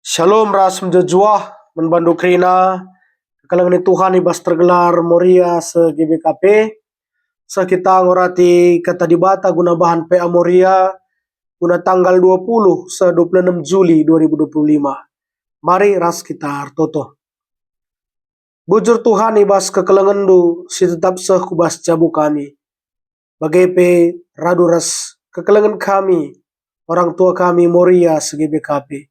Shalom ras menjejuah menbandu krina kalangan ni Tuhan ibas tergelar Moria se GBKP kita ngorati kata dibata guna bahan PA Moria guna tanggal 20 se 26 Juli 2025. Mari ras kita artoto. Bujur Tuhan ibas kekelangan du si tetap seh kubas jabu kami. Bagepe radu ras kekelangan kami orang tua kami Moria se GBKP.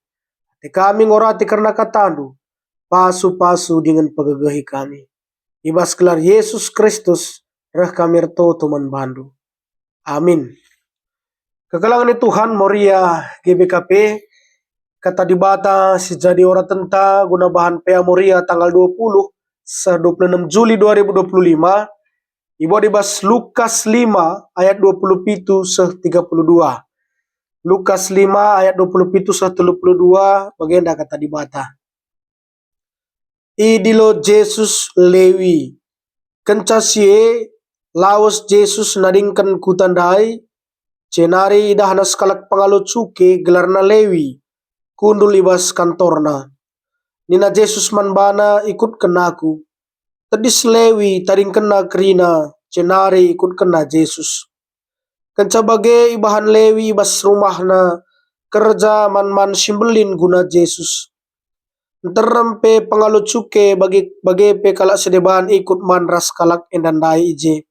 Kami ngorati karena katandu, pasu-pasu dengan pegagahi kami. Ibas gelar Yesus Kristus, reh kami ertoto manbandu. Amin. Kekalangan Tuhan Moria GBKP, kata dibata si jadi orang tenta guna bahan PA Moria tanggal 20 se 26 Juli 2025. Ibu dibas Lukas 5 ayat 27 se 32. Lukas 5 ayat 27-32 bagian kata dibata. Idilo Jesus Lewi. Kencasie laos Jesus nadingkan kutandai. Cenari idahana skalak pangalo cuke gelarna Lewi. Kundul ibas kantorna. Nina Jesus manbana ikut kenaku. Tedis Lewi taring kena kerina. Cenari ikut kena Jesus. Kenca bage ibahan Lewi ibas rumahna kerja man simbelin guna Jesus. Terempe pengalo cuke bagi pe kalak sedeban ikut man ras kalak endandai ije.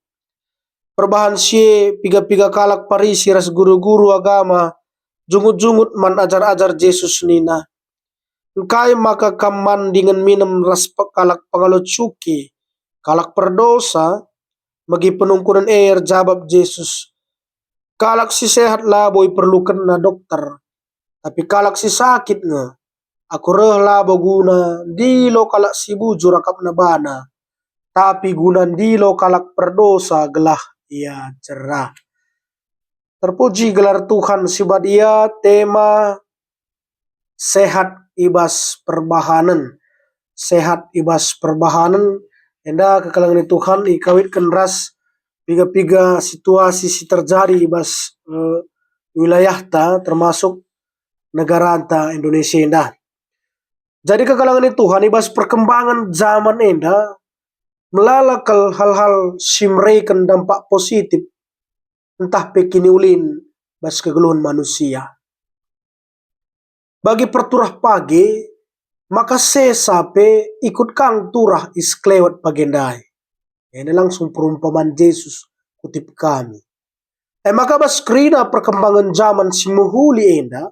Perbahan sie piga-piga kalak parisi ras guru-guru agama jungut-jungut man ajar-ajar Jesus nina. Kai maka kaman dengan minum ras kalak pengalo cuke kalak perdosa bagi penungkunan air jawab Jesus. Kalak si sehat lah boy perlu kena dokter. Tapi kalak si sakit nga. Aku reh lah guna di lo kalak si bujur akap nabana. Tapi guna di lo kalak perdosa gelah ia cerah. Terpuji gelar Tuhan sibat ia tema sehat ibas perbahanan. Sehat ibas perbahanan. Enda kekalangan Tuhan ikawitkan ras piga-piga situasi si terjadi ibas wilayah ta termasuk negara ta Indonesia indah. Jadi kekalangan Tuhan ibas perkembangan zaman indah melalakal hal-hal simreikan dampak positif entah pekini ulin bas kegeluhan manusia. Bagi perturah pagi maka sesape ikut kang turah isklewat pagendai. Ini langsung perumpamaan Yesus kutip kami. Maka bas krina perkembangan zaman si muhuli enda,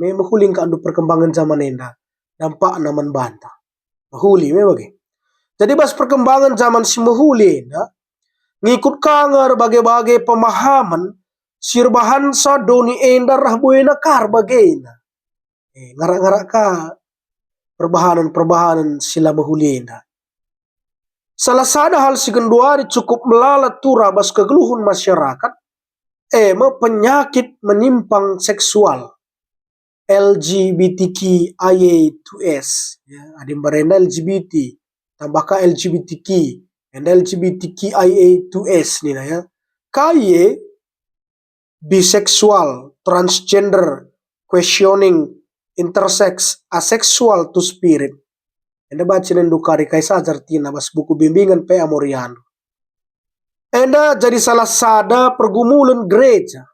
memuhuling kandu perkembangan zaman enda, dampak naman banta. Muhuli bagi. Jadi bas perkembangan zaman si muhuli enda, ngikut kangar bagai-bagai pemahaman, sirbahan sa doni enda rahbuena kar bagena. Ngarak-ngarak ka perbahanan sila muhuli enda. Salah satu hal si genduari cukup melalat turah bas kegeluhun masyarakat, penyakit menyimpang seksual LGBTQIA2S, ya, ada barenda LGBT, tambahkan LGBTQ, dan LGBTQIA2S ni ya, KY, biseksual, transgender, questioning, intersex, asexual to spirit. Enda baca dan dukari kaisa artina bas buku bimbingan PA Moriano. Enda jadi salah sada pergumulan gereja.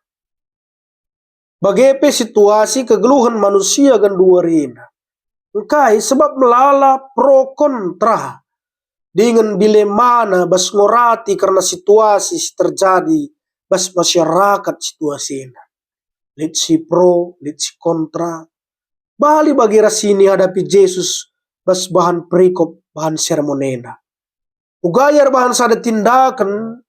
Bagaimana situasi kegeluhan manusia gan dua rina. Engkai sebab melala pro kontra. Dengan dilemana bas ngorati karena situasi terjadi bas masyarakat situasinya. Lihat si pro, lihat si kontra. Bali bagi rasini hadapi Yesus bas bahan perikop, bahan sermonena. Ugayar bahan sada tindakan,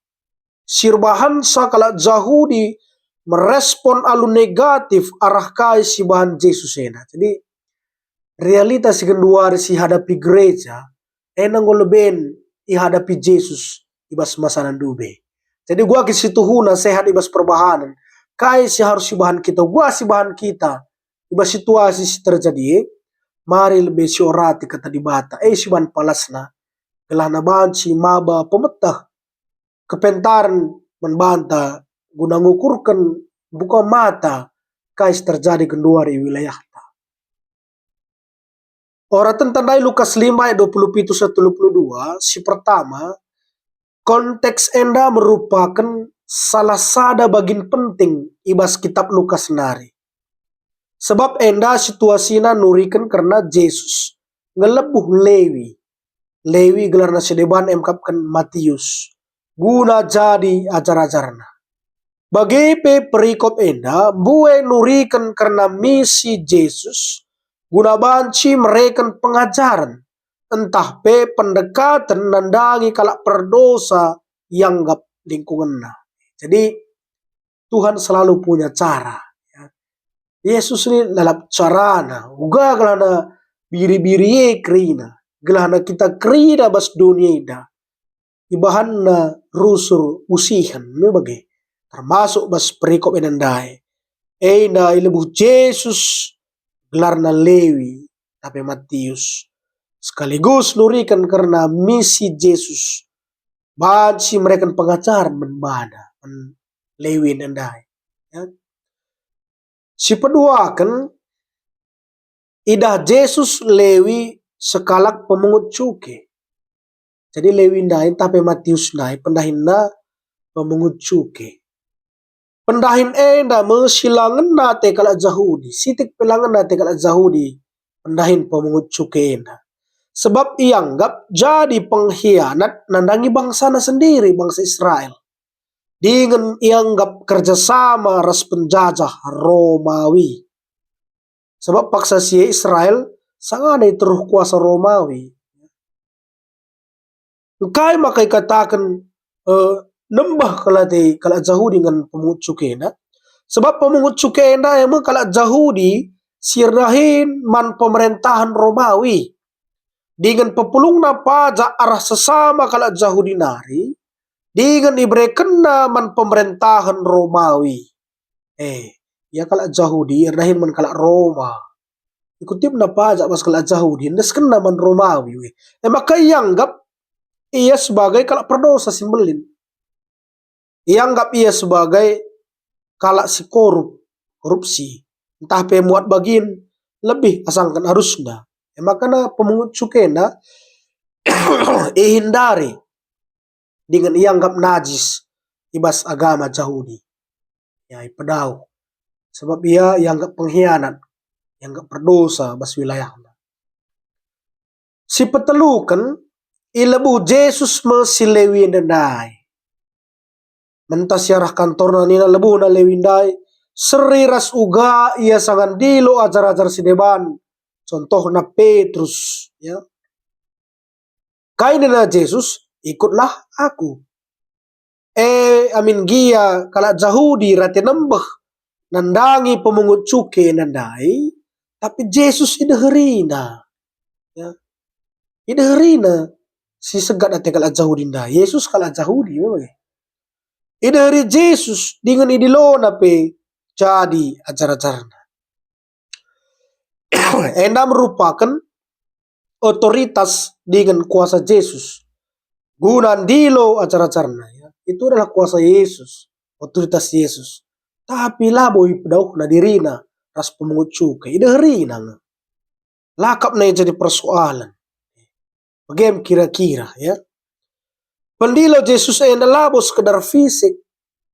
sirbahan sakala Yahudi merespon alu negatif arah kai si bahan Yesus ena. Jadi realitas si kedua si hadapi gereja, enang goleben ihadapi Yesus ibas masanan dube. Jadi gua kisituhuna sehat ibas perbahanan. Kai si harus si bahan kita, gua si bahan kita. Ibas situasi si terjadi, mari lebih siorati kata dibata. Si ban palasna. Gelah na banci maba pemetah. Kepentaran membanta. Guna ngukurkan buka mata. Kais terjadi kedua di wilayah. Ora tentandai Lukas 5 ayat 27-32, si pertama, konteks enda merupakan salah sada bagian penting ibas kitab Lukas nari. Sebab enda situasina nurikan karena Yesus ngelebuh Lewi. Lewi gelarna sedeban emkapkan Matius. Guna jadi ajar-ajarna. Bagi perikop enda, bue nurikan karena misi Yesus, guna banci mereka pengajaran, entah pendekatan nandangi kalak perdosa yang gap lingkunganna. Jadi Tuhan selalu punya cara. Yesus ini dalam carana, uga gelana biri-biri kerina, gelana kita kerina bas dunia ida, ibahanna rusur usihan, bagi termasuk bas perikop enandai. Ena ilebu Yesus gelarna Lewi tapi Matius. Sekaligus nurikan karena misi Yesus. Banci mereka pengajaran membana Lewi enandai. Ya. Si kedua kan idah Yesus Lewi sekalak pemungut cukai. Jadi Lewi ndai tapi Matius ndai pendahinna pemungut cukai. Pendahin enda mesilangan nate kalak Yahudi. Sitik pelangan nate kalak Yahudi. Pendahin pemungut cukai enda. Sebab ianggap jadi pengkhianat nandangi bangsana sendiri, bangsa Israel. Dengan ianggap kerjasama ras penjajah Romawi. Sebab paksa si Israel sangat teruh kuasa Romawi. Kai makai katakan nembah kalau Yahudi dengan pemungut cukai na. Sebab pemungut cukai na emang kalau Yahudi sirdahin man pemerintahan Romawi. Dengan pepulung na pajak arah sesama kalau Yahudi nari. Dengan diberikan man pemerintahan Romawi. Ya kalau Yahudi irdahin man kalau Roma. Ikutip na pajak pas kalau Yahudi. Nesken man Romawi. Maka ianggap ia sebagai kalau perdosa simbelin. Ianggap ia sebagai kalak si korupsi. Entah pemuat bagian lebih asangkan harusnya. Makanya pemungut cukai na hindari dengan ianggap najis ibas agama Yahudi. Ya pedau. Sebab ia ianggap pengkhianat, ianggap perdosa bas wilayahnya. Si petelukan ilebu Yesus mesilewi ndai. Mentasiarah kantor nina lebu na lewindai seri ras uga ia sangan dilo ajar-ajar si deban contoh na Petrus ya kainina Yesus ikutlah aku amin gia kala Yahudi rati nembeh nandangi pemungut cukai nandai tapi Yesus ideherina ya ideherina si segat ate kala Yahudi ndai Yesus kala Yahudi memang dari Yesus dengan idilona pe jadi ajar-ajarna. Enda merupakan otoritas dengan kuasa Yesus. Guna dilo ajar-ajarna. Ya. Itu adalah kuasa Yesus. Otoritas Yesus. Tapi labo ipedauh na dirina. Ras pemungut cukai. Idaherina. Lakap na jadi persoalan. Bagaimana kira-kira ya. Pendilo Yesus enda labo sekedar fisik,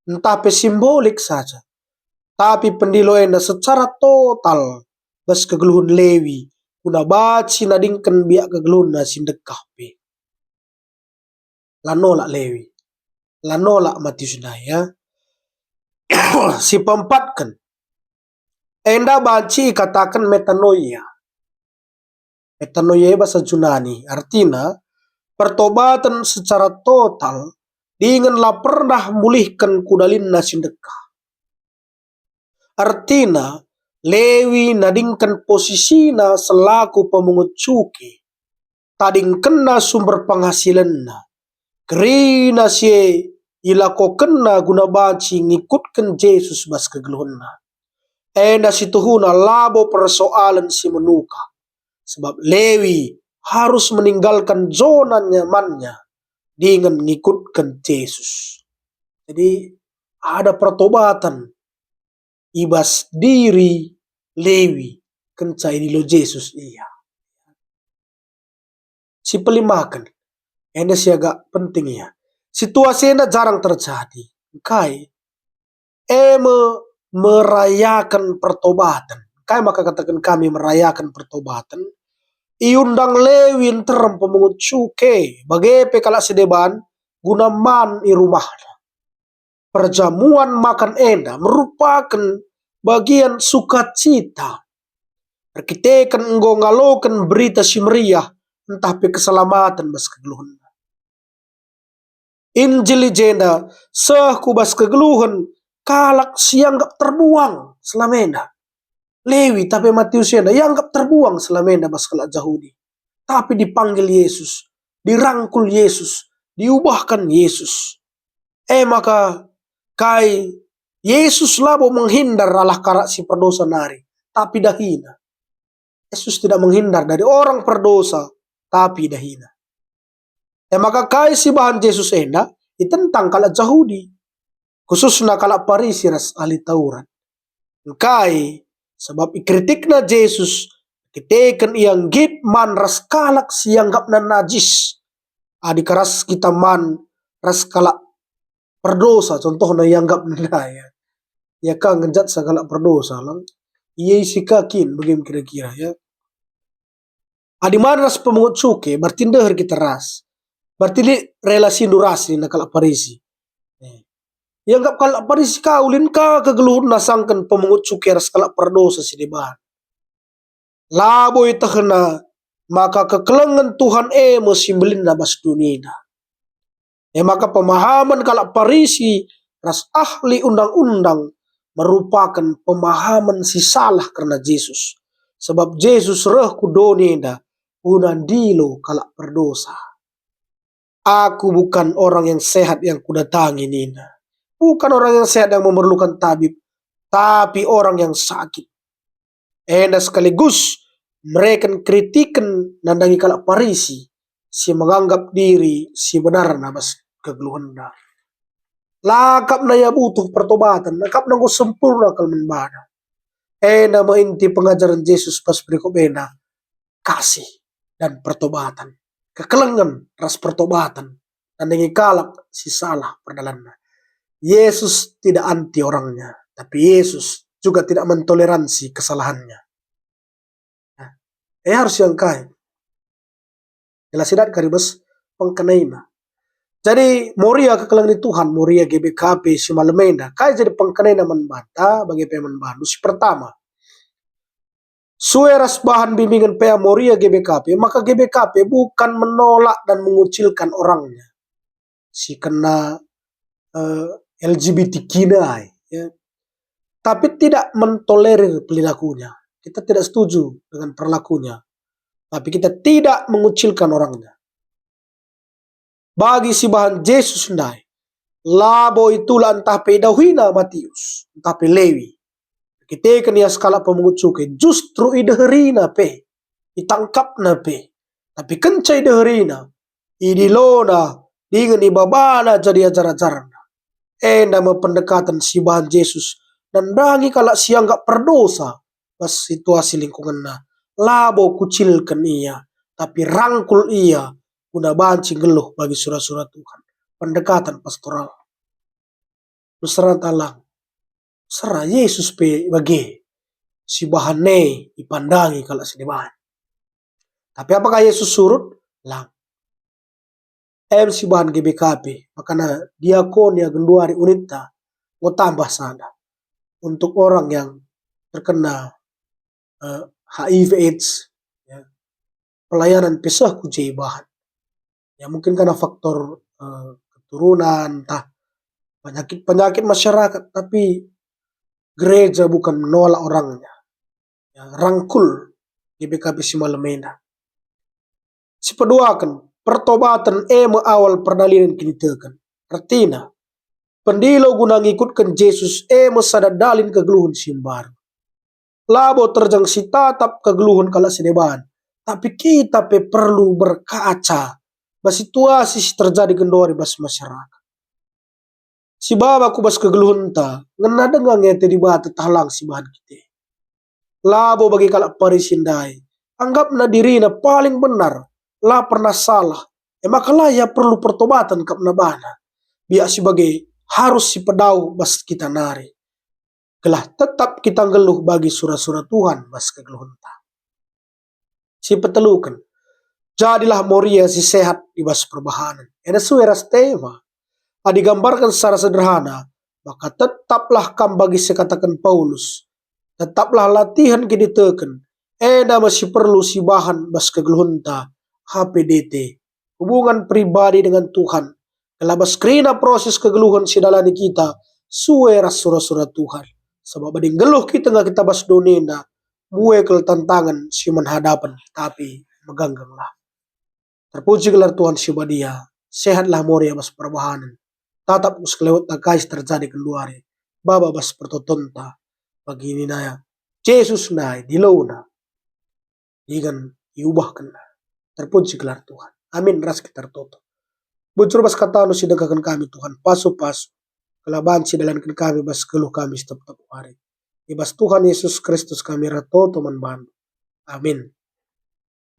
entah simbolik saja. Tapi pendilo enda secara total bas kegeluhun Lewi, kuna baci nadingkan biak kegeluhun na sindekah pe. Lanolak Lewi, lanolak Matius ya. Si pempatkan, enda baci katakan metanoia. Metanoia bahasa Yunani, artinya pertobatan secara total dinganlah pernah mulihkan kudalin nasindekah. Artinya Lewi nadingkan posisinya selaku pemungut cukai. Tading kena sumber penghasilanna. Kerina si ilakokenna guna baci ngikutkan Yesus bas kegeluhunna. Enda situhuna labo persoalan si menuka. Sebab Lewi harus meninggalkan zona nyamannya dengan mengikutkan Yesus. Jadi ada pertobatan ibas diri Lewi kencai dilo Yesus iya. si pelimakan. Ini sih agak penting ya. Situasi ini jarang terjadi. Kai, merayakan pertobatan. Kai maka katakan kami merayakan pertobatan. Iundang lewin terem pemungut cuke. Bagi pekala sedeban gunaman i rumah. Perjamuan makan enda merupakan bagian sukacita. Kita kan ngalokan berita si meriah entah pe keselamatan bas kegeluhan. Injil jenda seh kubas kegeluhan kalak sianggap terbuang selamena. Lewi tapi Matius jenda yanggap terbuang selamena bas kalak Yahudi. Tapi dipanggil Yesus, dirangkul Yesus, diubahkan Yesus. Maka kai Yesus labo menghindar alah karak si perdosa nari, tapi dahina. Yesus tidak menghindar dari orang perdosa, tapi dahina. Maka kai si bahan Yesus enda, tentang kalak Yahudi. Khususnya kalak Parisi ras ahli Taurat. Kai, sebab ikritikna Yesus, kiteken yang git man ras kalak sianggap na najis. Adikaras kita man ras kalak perdosa, contohnya yang anggap ya. Ya kan ngejat segala perdosa lang. Iya isi kakin bagaimana kira-kira ya. Adi manas pemungut cuke berarti dehar kita ras. Berarti ini relasi durasi na kalak Parisi. Yang anggap kalak Parisi kaulin ka kegeluhun nasangkan pemungut cuke ras kalak perdosa si deban. Labo ita kena maka kekelengan Tuhan musimbelin na bas dunia. Maka pemahaman kalak Parisi ras ahli undang-undang merupakan pemahaman si salah karena Yesus. Sebab Yesus reh kudoneda unandilo kalak perdosa. Aku bukan orang yang sehat yang kudatangi nina. Bukan orang yang sehat yang memerlukan tabib, tapi orang yang sakit. Sekaligus mereka kritikan nandangi kalak Parisi si menganggap diri si benar nabas kegeluhan dah. Lakap na ya butuh pertobatan, lakap na sempurna kalman bana. Nama inti pengajaran Yesus pas berikut kasih dan pertobatan. Kekelengan ras pertobatan dan dengan kalak si salah perdalannya. Yesus tidak anti orangnya, tapi Yesus juga tidak mentoleransi kesalahannya. Harus yang kaya. Jelas tidak karibas pengkenaina. Jadi moria kekelangan Tuhan, moria GBKP si malemenda. Kaya jadi pengkenaina manbata bagi peman bandu. Si pertama, sueras bahan bimbingan PA moria GBKP, maka GBKP bukan menolak dan mengucilkan orangnya. Si kena LGBT kinai, ya. Tapi tidak mentolerir perilakunya. Kita tidak setuju dengan perilakunya. Tapi kita tidak mengucilkan orangnya. Bagi si bahan Yesus ndai, labo itulah entah pedahina Matius, entah Lewi. Kita kan ya skala pemungut cukai, justru ideherina pe, ditangkapna pe. Tapi kencai ideherina, idilona, dengan ibabana jadi ajar-ajarna. Nama pendekatan si bahan Yesus, dan dangi kalak sianggap perdosa, pas situasi lingkungannya. Labo kucilkan ia, tapi rangkul ia, guna banci geluh bagi surat-surat Tuhan. Pendekatan pastoral. Nusrat Allah. Serah Yesus pe bagi si bahane dipandangi kalau si bahan. Tapi apakah Yesus surut? Lang. Si bahan GBKP. Makanya diakon ya genduari unita. Mau tambah sana. Untuk orang yang terkena HIV AIDS. Ya. Pelayanan pesah kujai bahan. Ya mungkin karena faktor keturunan, entah penyakit masyarakat, tapi gereja bukan menolak orangnya. Ya, rangkul GBKP Simalemena. Si kedua kan pertobatan awal perdalilan kinitekan. Artinya pendilo guna ngikutkan Yesus sadadalin kegeluhan simbar. Labo terjang si tatap kegeluhan kala sedeban. Tapi kita perlu berkaca bas situasi terjadi kendori bas masyarakat. Si baba ku bas kegeluhan ta, ngena dengang ngete di batu talang si bahan kita. Labo bagi kalak Parisindai, anggap na diri na paling benar, lah pernah salah. Makalah ya perlu pertobatan kap nabana. Biak sebagai harus si pedau bas kita nari. Kelah tetap kita ngeluh bagi surah-surah Tuhan bas kegeluhan ta. Si petelukan. Jadilah moria si sehat di bas perbahanan. Ena sueras tema. Digambarkan secara sederhana. Maka tetaplah kam bagi sekatakan Paulus. Tetaplah latihan ke diteken. Ena masih perlu si bahan bas kegeluhan ta. HPDT. Hubungan pribadi dengan Tuhan. Kelabas kerina proses kegeluhan si dalani kita. Sueras surah-surah Tuhan. Sebab bading geluh kita nggak kita bas donena. Muekel tantangan si menhadapan. Tapi megangganglah. Terpuji gelar Tuhan si badia. Sehatlah moria bas perbahanan. Tatap uskelewat takais terjadi keluari. Baba bas pertotonta. Begini naya. Yesus nai di launa. Ikan iubahkan. Terpuji gelar Tuhan. Amin ras kita tertutup. Bujur bas kata nu sidagakan kami Tuhan. Pasu-pasu. Kelaban sidalankan kami bas keluh kami setiap hari. Ibas Tuhan Yesus Kristus kami rato teman bantu. Amin.